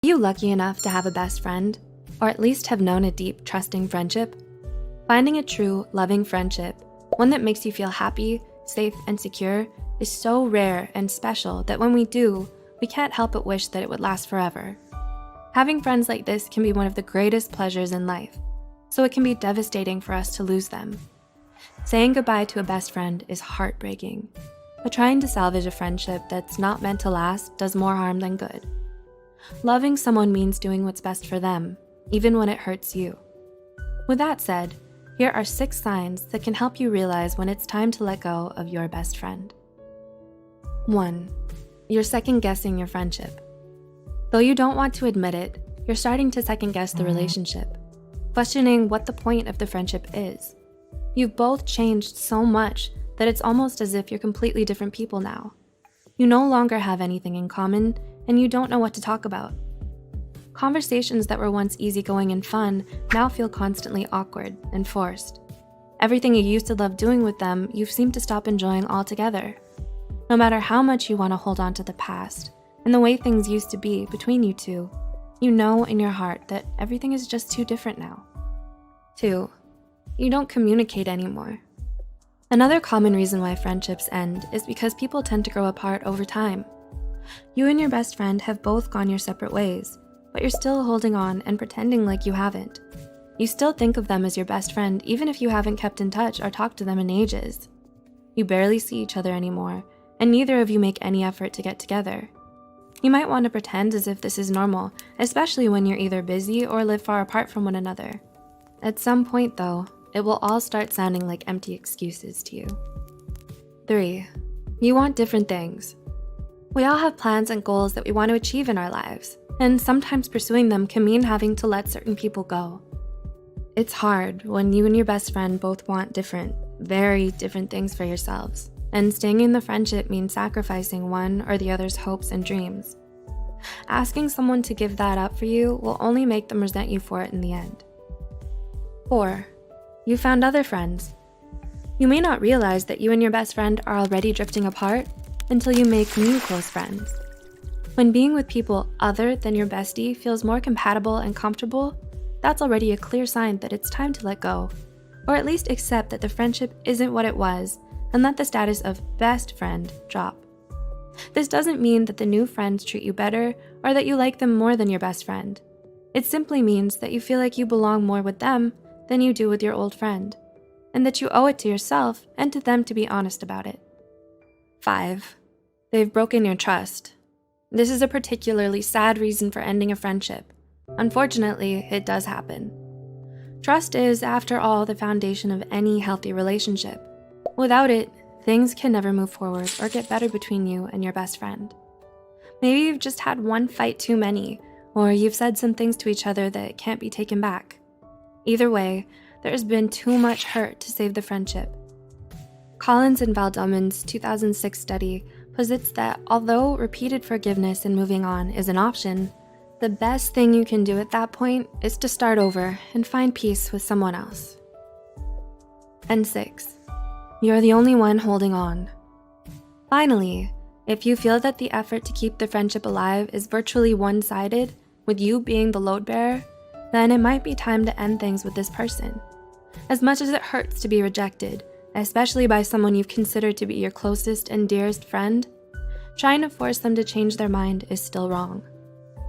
you lucky enough to have a best friend, or at least have known a deep, trusting friendship? Finding a true, loving friendship, one that makes you feel happy, safe, and secure, is so rare and special that when we do, we can't help but wish that it would last forever. Having friends like this can be one of the greatest pleasures in life, so it can be devastating for us to lose them. Saying goodbye to a best friend is heartbreaking, but trying to salvage a friendship that's not meant to last does more harm than good. Loving someone means doing what's best for them, even when it hurts you. With that said, here are 6 signs that can help you realize when it's time to let go of your best friend. 1. You're second-guessing your friendship. Though you don't want to admit it, you're starting to second-guess the relationship, questioning what the point of the friendship is. You've both changed so much that it's almost as if you're completely different people now. You no longer have anything in common, and you don't know what to talk about. Conversations that were once easygoing and fun now feel constantly awkward and forced. Everything you used to love doing with them, you've seemed to stop enjoying altogether. No matter how much you want to hold on to the past and the way things used to be between you two, you know in your heart that everything is just too different now. 2. You don't communicate anymore. Another common reason why friendships end is because people tend to grow apart over time. You and your best friend have both gone your separate ways, but you're still holding on and pretending like you haven't. You still think of them as your best friend even if you haven't kept in touch or talked to them in ages. You barely see each other anymore, and neither of you make any effort to get together. You might want to pretend as if this is normal, especially when you're either busy or live far apart from one another. At some point though, it will all start sounding like empty excuses to you. 3. You want different things. We all have plans and goals that we want to achieve in our lives, and sometimes pursuing them can mean having to let certain people go. It's hard when you and your best friend both want different, very different things for yourselves, and staying in the friendship means sacrificing one or the other's hopes and dreams. Asking someone to give that up for you will only make them resent you for it in the end. 4. You found other friends. You may not realize that you and your best friend are already drifting apart until you make new close friends. When being with people other than your bestie feels more compatible and comfortable, that's already a clear sign that it's time to let go, or at least accept that the friendship isn't what it was and let the status of best friend drop. This doesn't mean that the new friends treat you better or that you like them more than your best friend. It simply means that you feel like you belong more with them than you do with your old friend, and that you owe it to yourself and to them to be honest about it. 5. They've broken your trust. This is a particularly sad reason for ending a friendship. Unfortunately, it does happen. Trust is, after all, the foundation of any healthy relationship. Without it, things can never move forward or get better between you and your best friend. Maybe you've just had one fight too many, or you've said some things to each other that can't be taken back. Either way, there's been too much hurt to save the friendship. Collins and Valdomen's 2006 study posits that although repeated forgiveness and moving on is an option, the best thing you can do at that point is to start over and find peace with someone else. And 6. You're the only one holding on. Finally, if you feel that the effort to keep the friendship alive is virtually one-sided, with you being the load bearer, then it might be time to end things with this person. As much as it hurts to be rejected, especially by someone you've considered to be your closest and dearest friend, trying to force them to change their mind is still wrong.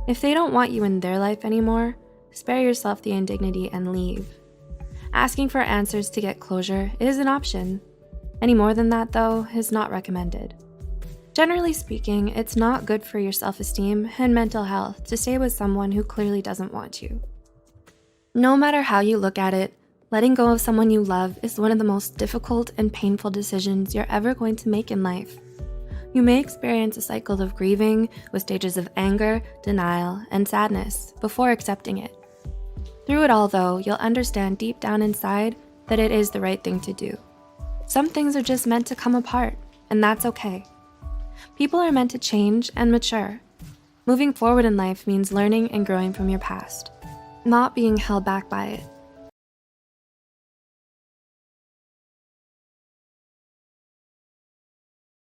If they don't want you in their life anymore, spare yourself the indignity and leave. Asking for answers to get closure is an option. Any more than that, though, is not recommended. Generally speaking, it's not good for your self-esteem and mental health to stay with someone who clearly doesn't want you. No matter how you look at it, letting go of someone you love is one of the most difficult and painful decisions you're ever going to make in life. You may experience a cycle of grieving with stages of anger, denial, and sadness before accepting it. Through it all, though, you'll understand deep down inside that it is the right thing to do. Some things are just meant to come apart, and that's okay. People are meant to change and mature. Moving forward in life means learning and growing from your past, not being held back by it.